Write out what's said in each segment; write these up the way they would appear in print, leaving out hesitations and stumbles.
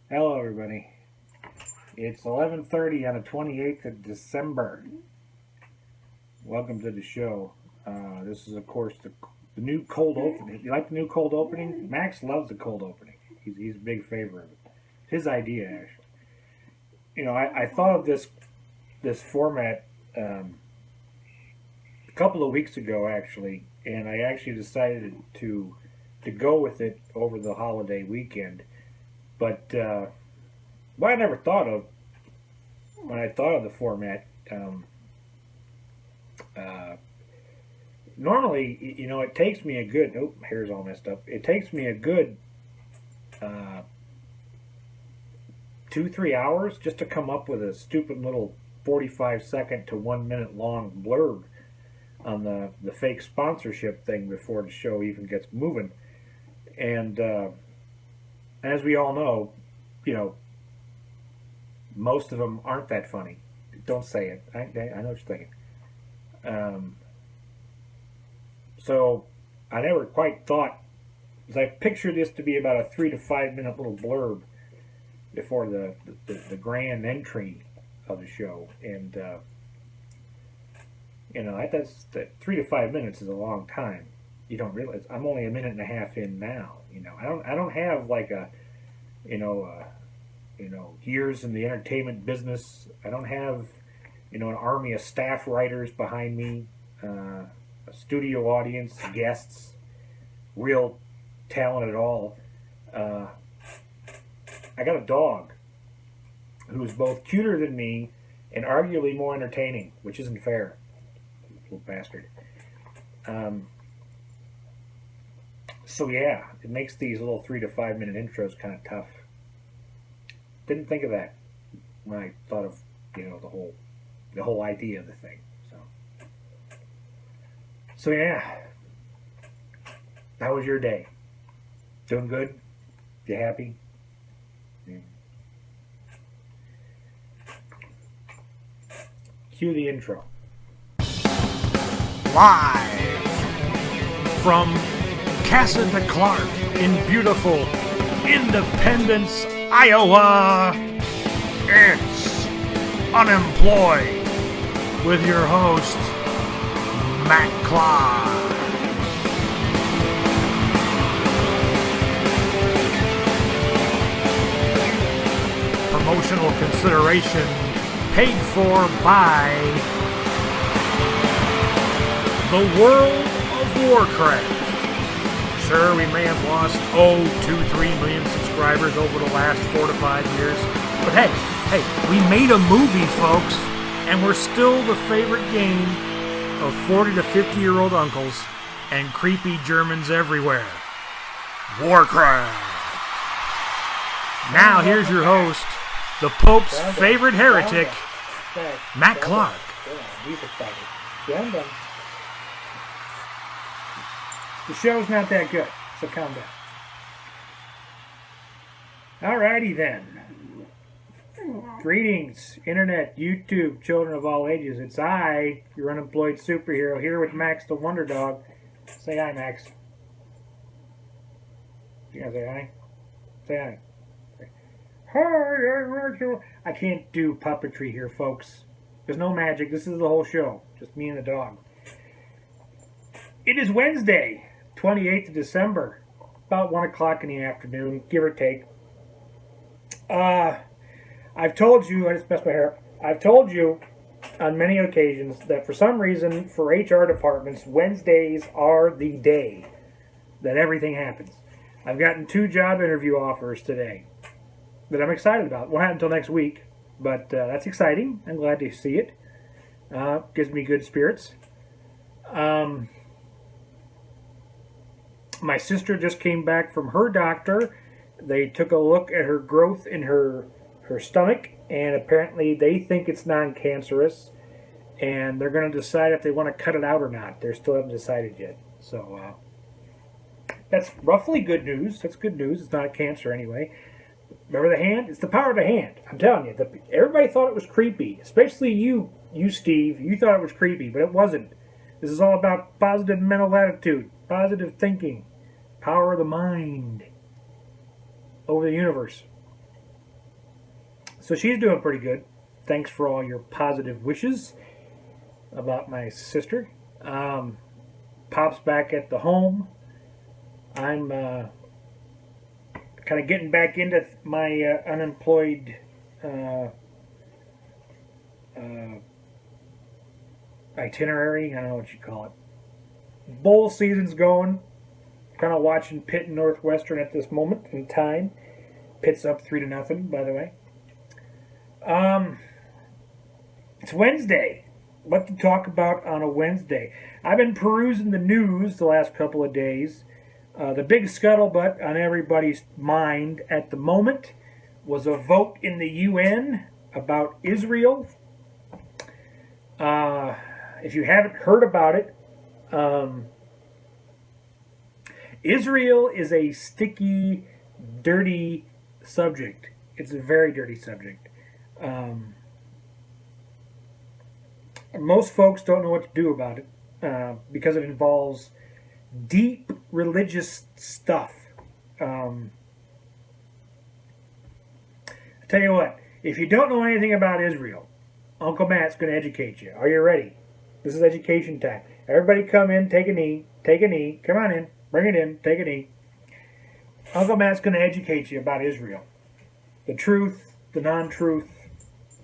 Hello, everybody. It's 11:30 on the 28th of December. Welcome to the show. This is, of course, the new cold opening. You like the new cold opening? Max loves the cold opening. He's a big favorite of it. His idea, actually. You know, I thought of this format a couple of weeks ago, actually, and I actually decided to go with it over the holiday weekend. But what I never thought of when I thought of the format, normally, you know, it takes me a good, oh, hair's all messed up. It takes me a good 2-3 hours just to come up with a stupid little 45-second to 1 minute long blurb on the fake sponsorship thing before the show even gets moving. And as we all know, you know, most of them aren't that funny. Don't say it. I know what you're thinking. So I never quite thought, because I pictured this to be about a 3 to 5 minute little blurb before the grand entry of the show. And, you know, that's 3 to 5 minutes is a long time. You don't realize I'm only a minute and a half in now. You know, I don't have like a, years in the entertainment business. I don't have, an army of staff writers behind me, a studio audience, guests, real talent at all. I got a dog who's both cuter than me and arguably more entertaining, which isn't fair. Little bastard. So yeah, it makes these little 3 to 5 minute intros kind of tough. Didn't think of that when I thought of, the whole idea of the thing. So yeah. How was your day? Doing good? You happy? Yeah. Cue the intro. Live from Casa de Clark in beautiful Independence, Iowa, it's Unemployed with your host, Matt Clark. Promotional consideration paid for by the World of Warcraft. Sure, we may have lost, 2-3 million subscribers over the last 4 to 5 years. But hey, we made a movie, folks, and we're still the favorite game of 40 to 50-year-old uncles and creepy Germans everywhere. Warcraft. Now, here's your host, the Pope's favorite heretic, Matt Clark. Yeah, I'm done. The show's not that good, so calm down. Alrighty then. Greetings, Internet, YouTube, children of all ages. It's I, your unemployed superhero, here with Max the Wonder Dog. Say hi, Max. You gonna say hi? Say hi. Hi, I can't do puppetry here, folks. There's no magic. This is the whole show. Just me and the dog. It is Wednesday, 28th of December, about 1 o'clock in the afternoon, give or take. I've told you, I just messed my hair up. I've told you on many occasions that for some reason, for HR departments, Wednesdays are the day that everything happens. I've gotten 2 job interview offers today that I'm excited about. Won't happen until next week, but that's exciting. I'm glad to see it. Gives me good spirits. My sister just came back from her doctor. They took a look at her growth in her stomach, and apparently they think it's non-cancerous, and they're going to decide if they want to cut it out or not. They still haven't decided yet. So that's roughly good news. That's good news. It's not cancer anyway. Remember the hand? It's the power of the hand. I'm telling you. Everybody thought it was creepy, especially you, Steve. You thought it was creepy, but it wasn't. This is all about positive mental attitude, positive thinking, power of the mind over the universe. So she's doing pretty good. Thanks for all your positive wishes about my sister. Pop's back at the home. I'm kind of getting back into my unemployed itinerary. I don't know what you call it. Bowl season's going. Kind of watching Pitt and Northwestern at this moment in time. Pitt's up 3-0, by the way. It's Wednesday. What to talk about on a Wednesday? I've been perusing the news the last couple of days. The big scuttlebutt on everybody's mind at the moment was a vote in the UN about Israel. If you haven't heard about it, Israel is a sticky, dirty subject. It's a very dirty subject. Most folks don't know what to do about it because it involves deep religious stuff. I tell you what, if you don't know anything about Israel, Uncle Matt's going to educate you. Are you ready? This is education time. Everybody come in, take a knee, take a knee. Come on in, bring it in, take a knee. Uncle Matt's going to educate you about Israel. The truth, the non-truth,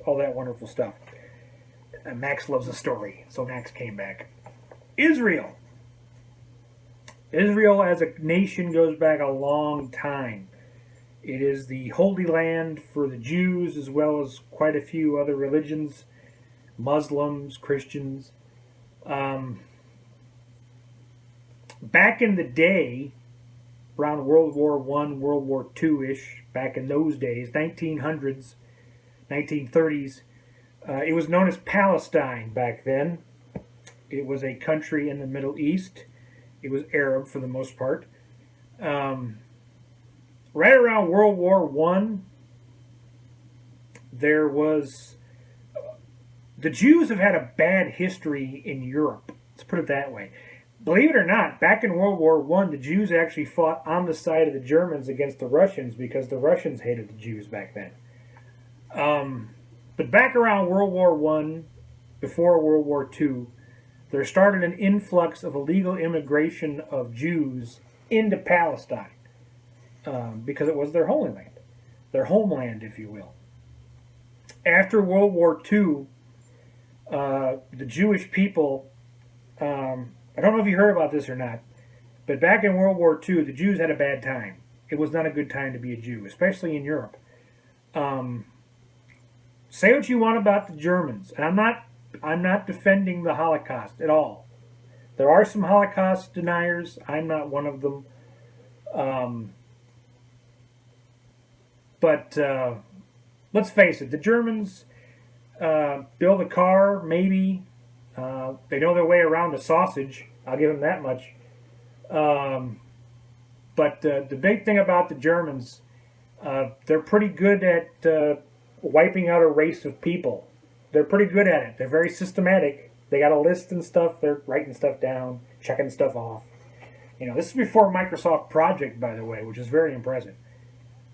all that wonderful stuff. And Max loves a story, so Max came back. Israel. Israel as a nation goes back a long time. It is the holy land for the Jews as well as quite a few other religions, Muslims, Christians. Back in the day, around World War I, World War II-ish, back in those days, 1900s, 1930s, it was known as Palestine back then. It was a country in the Middle East. It was Arab for the most part. Right around World War I, there was... The Jews have had a bad history in Europe. Let's put it that way. Believe it or not, back in World War I, the Jews actually fought on the side of the Germans against the Russians because the Russians hated the Jews back then. But back around World War I, before World War II, there started an influx of illegal immigration of Jews into Palestine because it was their holy land, their homeland, if you will. After World War II, the Jewish people, I don't know if you heard about this or not, but back in World War II, the Jews had a bad time. It was not a good time to be a Jew, especially in Europe. Say what you want about the Germans, and I'm not defending the Holocaust at all. There are some Holocaust deniers. I'm not one of them. But let's face it, the Germans build a car, maybe. They know their way around a sausage. I'll give them that much. But the big thing about the Germans, they're pretty good at wiping out a race of people. They're pretty good at it. They're very systematic. They got a list and stuff. They're writing stuff down, checking stuff off. You know, this is before Microsoft Project, by the way, which is very impressive.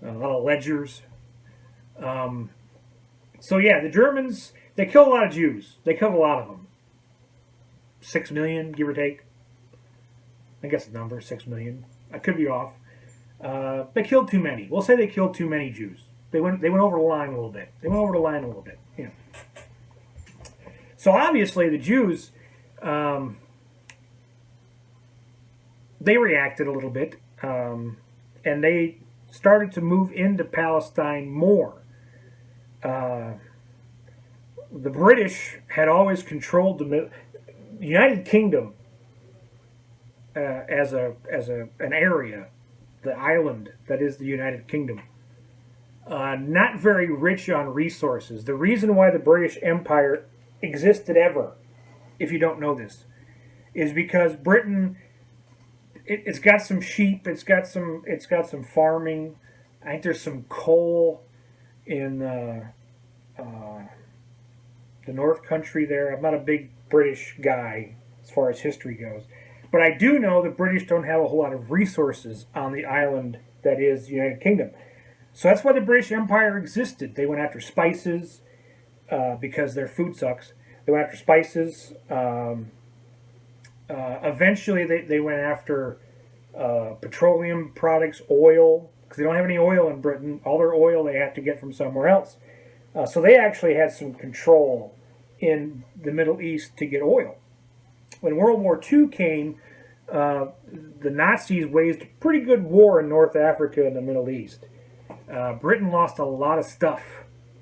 A lot of ledgers. So yeah, the Germans, they kill a lot of Jews. They killed a lot of them. 6 million, give or take. I guess the number, 6 million. I could be off. They killed too many. We'll say they killed too many Jews. They went over the line a little bit. You know. So obviously the Jews, they reacted a little bit, and they started to move into Palestine more. The British had always controlled the United Kingdom as an area, the island that is the United Kingdom. Not very rich on resources. The reason why the British Empire existed ever, if you don't know this, is because Britain, it's got some sheep, it's got some farming. I think there's some coal in the North Country there. I'm not a big British guy as far as history goes, But I do know the British don't have a whole lot of resources on the island that is the United Kingdom. So that's why the British Empire existed. They went after spices because their food sucks. They went after spices. Eventually, they went after petroleum products, oil, because they don't have any oil in Britain. All their oil they have to get from somewhere else. So they actually had some control in the Middle East to get oil. When World War II came, the Nazis waged a pretty good war in North Africa and the Middle East. Britain lost a lot of stuff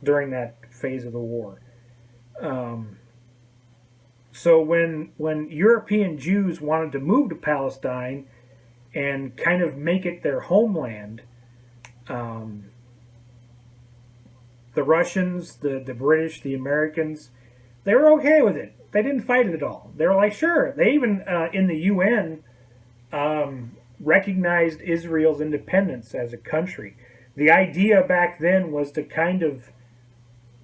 during that phase of the war. So when European Jews wanted to move to Palestine and kind of make it their homeland, the Russians, the British, the Americans, they were okay with it. They didn't fight it at all. They were like, sure. They even, in the UN, recognized Israel's independence as a country. The idea back then was to kind of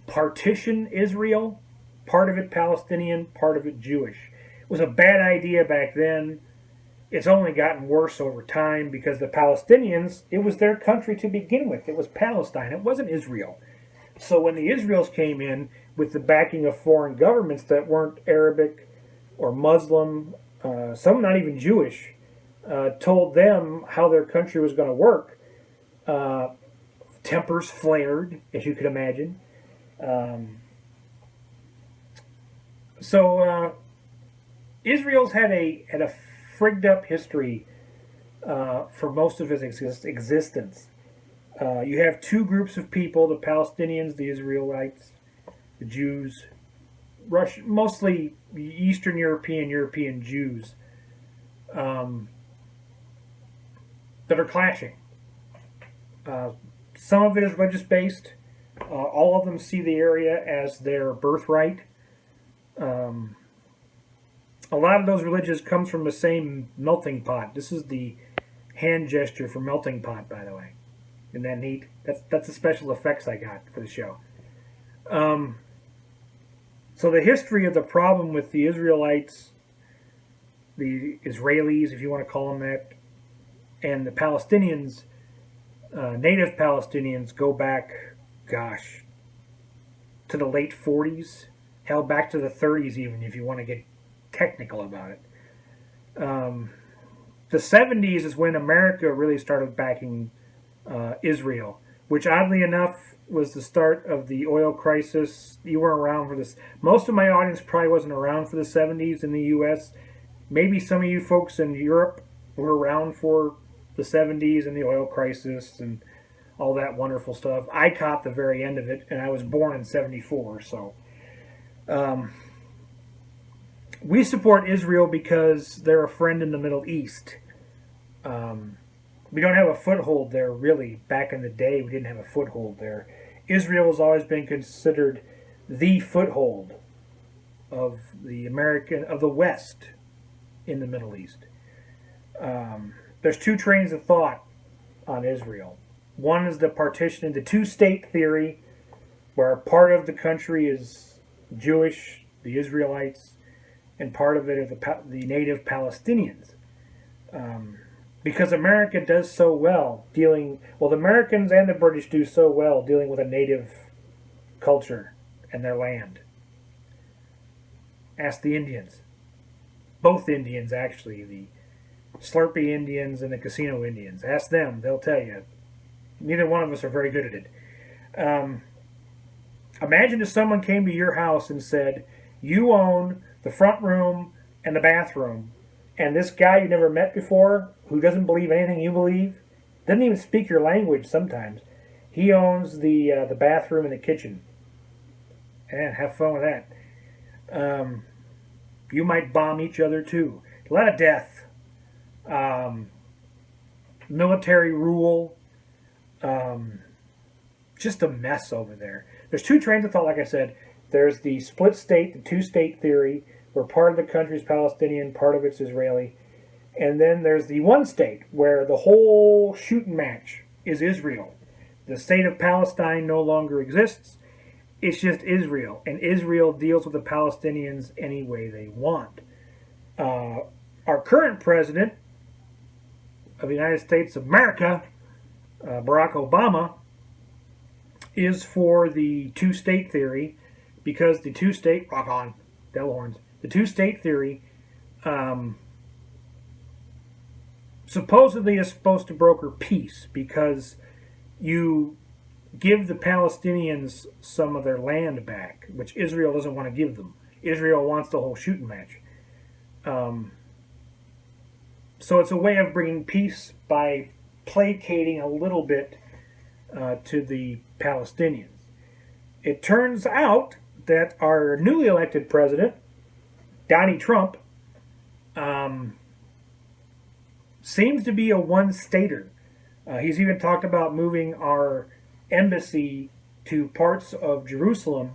partition Israel, part of it Palestinian, part of it Jewish. It was a bad idea back then. It's only gotten worse over time because the Palestinians, it was their country to begin with. It was Palestine. It wasn't Israel. So when the Israels came in with the backing of foreign governments that weren't Arabic or Muslim, some not even Jewish, told them how their country was going to work, tempers flared, as you could imagine. So Israel's had a frigged up history for most of its existence. You have two groups of people: the Palestinians, the Israelites, the Jews, Russian, mostly Eastern European Jews, that are clashing. Some of it is religious based. All of them see the area as their birthright. A lot of those religions comes from the same melting pot. This is the hand gesture for melting pot, by the way. Isn't that neat? That's the special effects I got for the show. So the history of the problem with the Israelites, the Israelis, if you want to call them that, and the Palestinians, native Palestinians, go back, gosh, to the late 40s, hell, back to the 30s even, if you want to get technical about it. The 70s is when America really started backing Israel, which oddly enough was the start of the oil crisis. You weren't around for this. Most of my audience probably wasn't around for the 70s in the U.S. Maybe some of you folks in Europe were around for the 70s and the oil crisis and all that wonderful stuff. I caught the very end of it, and I was born in 74, so... we support Israel because they're a friend in the Middle East. We don't have a foothold there, really. Back in the day, we didn't have a foothold there. Israel has always been considered the foothold of the West in the Middle East. There's two trains of thought on Israel. One is the partition into two-state theory, where part of the country is Jewish, the Israelites, and part of it are the native Palestinians. Because America does so well the Americans and the British do so well dealing with a native culture and their land. Ask the Indians. Both Indians, actually, the Slurpee Indians and the Casino Indians. Ask them, they'll tell you. Neither one of us are very good at it. Imagine if someone came to your house and said, you own the front room and the bathroom, and this guy you never met before, who doesn't believe anything you believe, doesn't even speak your language sometimes, he owns the bathroom and the kitchen. And have fun with that. You might bomb each other too. A lot of death. Military rule. Just a mess over there. There's two trains of thought, like I said. There's the split state, the two-state theory, where part of the country is Palestinian, part of it's Israeli. And then there's the one state, where the whole shooting match is Israel. The state of Palestine no longer exists. It's just Israel. And Israel deals with the Palestinians any way they want. our current president of the United States of America, Barack Obama, is for the two-state theory, because the two-state, rock on, devil horns, the two-state theory supposedly is supposed to broker peace, because you give the Palestinians some of their land back, which Israel doesn't want to give them. Israel wants the whole shooting match. So it's a way of bringing peace by placating a little bit to the Palestinians. It turns out that our newly elected president, Donnie Trump, seems to be a one-stater. He's even talked about moving our embassy to parts of Jerusalem,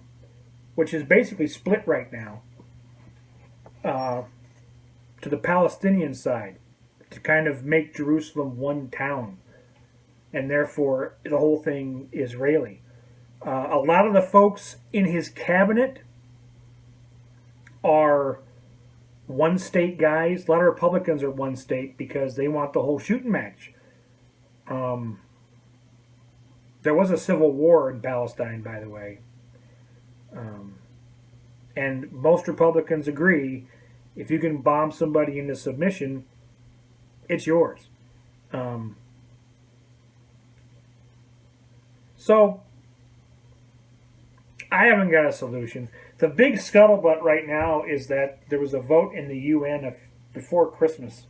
which is basically split right now, to the Palestinian side, to kind of make Jerusalem one town, and therefore the whole thing Israeli. A lot of the folks in his cabinet are one-state guys. A lot of Republicans are one-state because they want the whole shooting match. There was a civil war in Palestine, by the way. And most Republicans agree, if you can bomb somebody into submission, it's yours. So, I haven't got a solution. The big scuttlebutt right now is that there was a vote in the UN before Christmas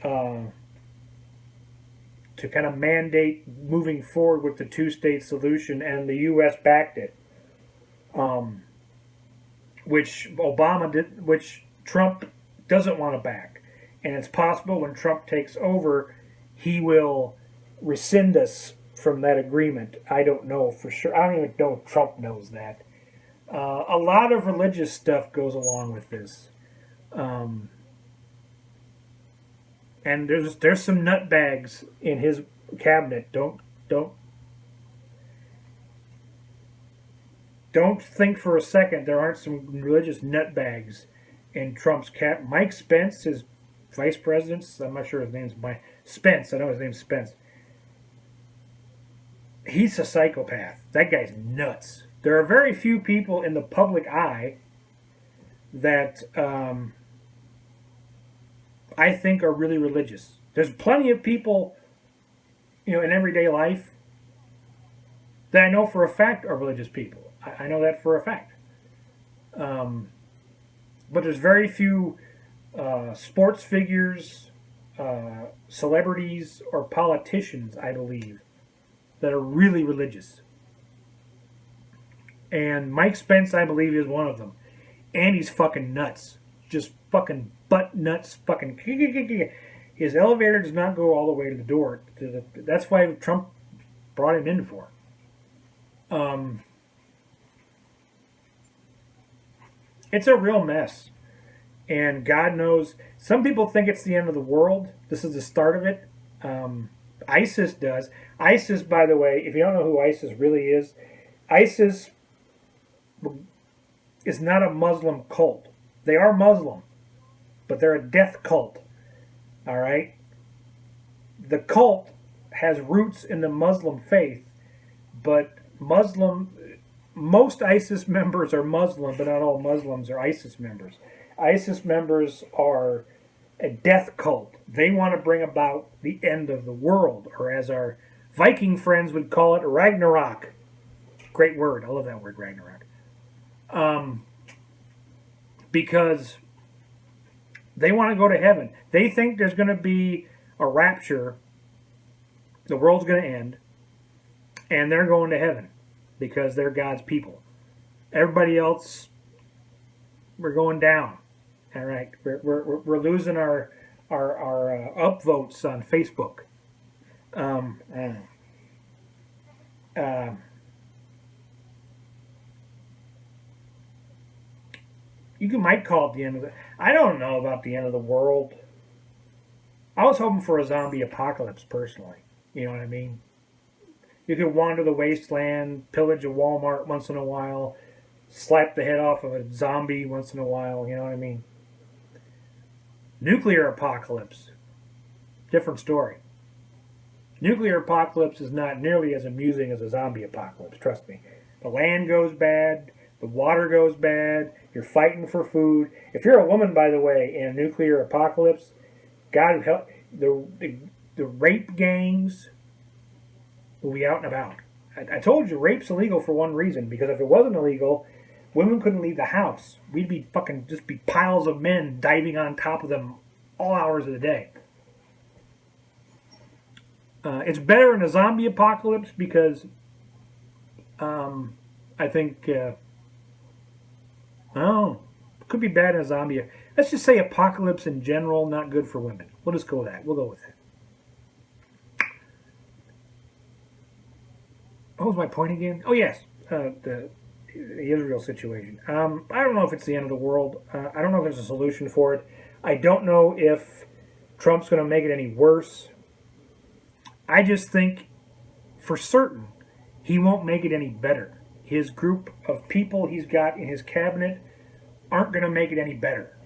to kind of mandate moving forward with the two-state solution, and the U.S. backed it, which Trump doesn't want to back. And it's possible when Trump takes over, he will rescind us from that agreement. I don't know for sure. I don't even know if Trump knows that. A lot of religious stuff goes along with this. And there's some nutbags in his cabinet. Don't think for a second there aren't some religious nutbags in Trump's cabinet. Mike Spence, his vice president, I'm not sure his name's Mike Spence. I know his name's Spence. He's a psychopath. That guy's nuts. There are very few people in the public eye that I think are really religious. There's plenty of people, in everyday life that I know for a fact are religious people. I know that for a fact. But there's very few sports figures, celebrities, or politicians, I believe, that are really religious. And Mike Spence, I believe, is one of them. And he's fucking nuts. Just fucking butt nuts. Fucking. His elevator does not go all the way to the door. That's why Trump brought him in for. It's a real mess. And God knows, some people think it's the end of the world. This is the start of it. ISIS does. ISIS, by the way, if you don't know who ISIS really is, ISIS is not a Muslim cult. They are Muslim, but they're a death cult. All right? The cult has roots in the Muslim faith, but most ISIS members are Muslim, but not all Muslims are ISIS members. ISIS members are a death cult. They want to bring about the end of the world, or as our Viking friends would call it, Ragnarok. Great word. I love that word, Ragnarok. Because they want to go to heaven. They think there's going to be a rapture. The world's going to end. And they're going to heaven because they're God's people. Everybody else, we're going down. All right, we're losing our upvotes on Facebook. You might call it the end of the. I don't know about the end of the world. I was hoping for a zombie apocalypse personally. You know what I mean? You could wander the wasteland, pillage a Walmart once in a while, slap the head off of a zombie once in a while. You know what I mean? Nuclear apocalypse, different story. Nuclear apocalypse is not nearly as amusing as a zombie apocalypse, trust me. The land goes bad, the water goes bad, you're fighting for food. If you're a woman, by the way, in a nuclear apocalypse, God help, the rape gangs will be out and about. I told you, rape's illegal for one reason, because if it wasn't illegal, women couldn't leave the house. We'd be just be piles of men diving on top of them all hours of the day. It's better in a zombie apocalypse because I think, it could be bad in a zombie. Let's just say apocalypse in general, not good for women. We'll just go with that. We'll go with that. What was my point again? Oh, yes, the Israel situation. I don't know if it's the end of the world. I don't know if there's a solution for it. I don't know if Trump's going to make it any worse. I just think for certain he won't make it any better. His group of people he's got in his cabinet aren't going to make it any better,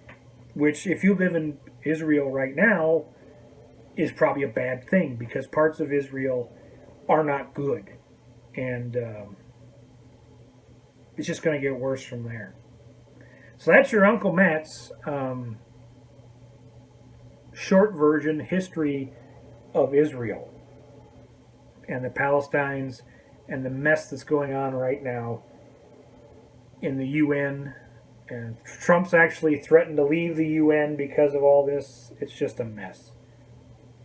which if you live in Israel right now is probably a bad thing because parts of Israel are not good. And it's just going to get worse from there. So that's your Uncle Matt's short version history of Israel and the Palestinians and the mess that's going on right now in the UN. And Trump's actually threatened to leave the UN because of all this. It's just a mess.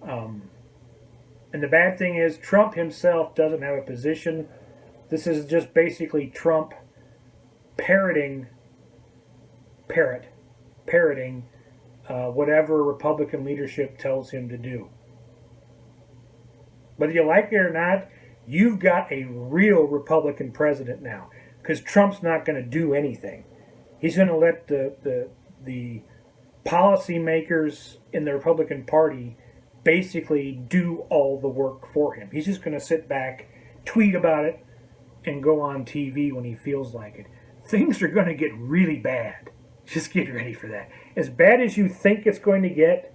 And the bad thing is Trump himself doesn't have a position. This is just basically Trump parroting whatever Republican leadership tells him to do. Whether you like it or not, you've got a real Republican president now because Trump's not going to do anything. He's going to let the policymakers in the Republican Party basically do all the work for him. He's just going to sit back, tweet about it, and go on TV when he feels like it. Things are going to get really bad. Just get ready for that. As bad as you think it's going to get,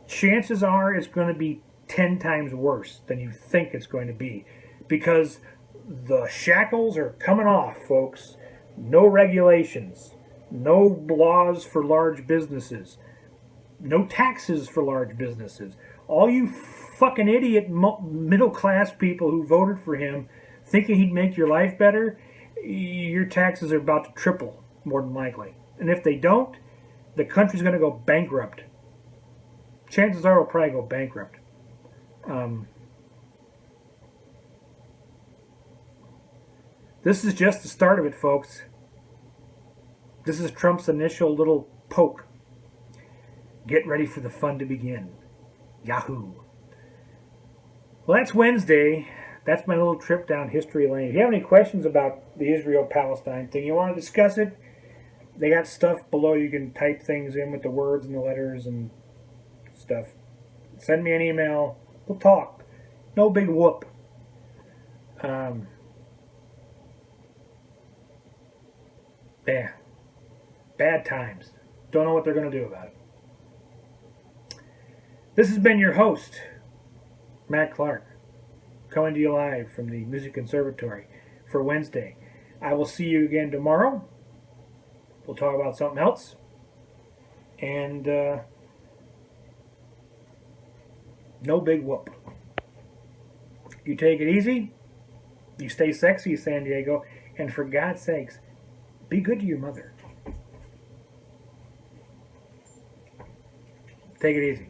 chances are it's going to be 10 times worse than you think it's going to be. Because the shackles are coming off, folks. No regulations. No laws for large businesses. No taxes for large businesses. All you fucking idiot middle-class people who voted for him thinking he'd make your life better, your taxes are about to triple, more than likely. And if they don't, the country's going to go bankrupt. Chances are it'll probably go bankrupt. This is just the start of it, folks. This is Trump's initial little poke. Get ready for the fun to begin. Yahoo. Well, that's Wednesday. That's my little trip down history lane. If you have any questions about the Israel-Palestine thing, you want to discuss it, they got stuff below. You can type things in with the words and the letters and stuff. Send me an email. We'll talk. No big whoop. Yeah. Bad times. Don't know what they're going to do about it. This has been your host, Matt Clark, coming to you live from the Music Conservatory for Wednesday. I will see you again tomorrow. We'll talk about something else. And no big whoop. You take it easy. You stay sexy, San Diego. And for God's sakes, be good to your mother. Take it easy.